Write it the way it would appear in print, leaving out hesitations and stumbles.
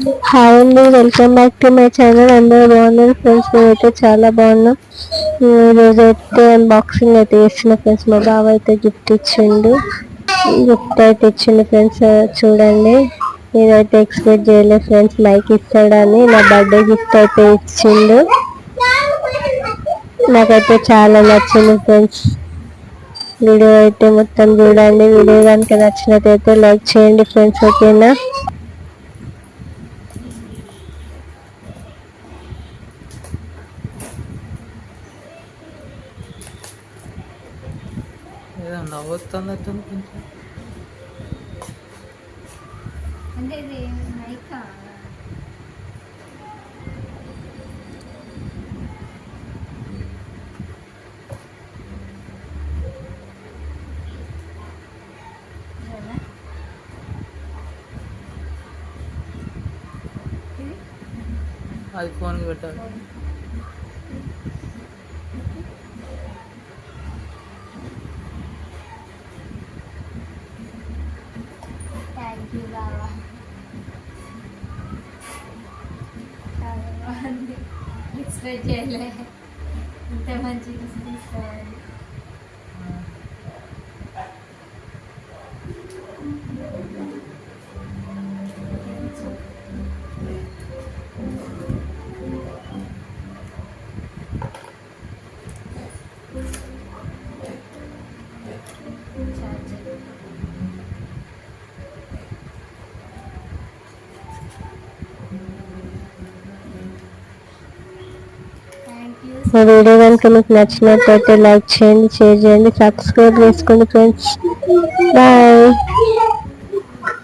Hi అండి, welcome back to my channel. అందరూ బాగున్నారు ఫ్రెండ్స్, మేమైతే చాలా బాగున్నాం. ఈరోజు అయితే అన్బాక్సింగ్ అయితే చేస్తున్న ఫ్రెండ్స్. మా బావ అయితే గిఫ్ట్ ఇచ్చిండు ఫ్రెండ్స్. చూడండి, నేనైతే ఎక్స్పెక్ట్ చేయలేదు ఫ్రెండ్స్ మైక్ ఇస్తాడని. నా బర్త్డే గిఫ్ట్ అయితే ఇచ్చిండు, నాకైతే చాలా నచ్చింది ఫ్రెండ్స్. వీడియో అయితే మొత్తం చూడండి. వీడియో కనుక నచ్చినట్టయితే లైక్ చేయండి ఫ్రెండ్స్, ఓకేనా? నవ్వుతున్నట్టు కొంచెం అంటే ఇది మైకా అది ఫోన్కి పెట్టాలి. థ్యాంక్ యూ బాబా, చాలా బాగుంది. ఎక్స్పెక్ట్ చేయలే ఇంత మంచి గిఫ్ట్ తీసుకోవాలి. మా వీడియో కనుక మీకు నచ్చినట్లయితే లైక్ చేయండి, షేర్ చేయండి, సబ్స్క్రైబ్ చేసుకోండి ఫ్రెండ్స్. బాయ్.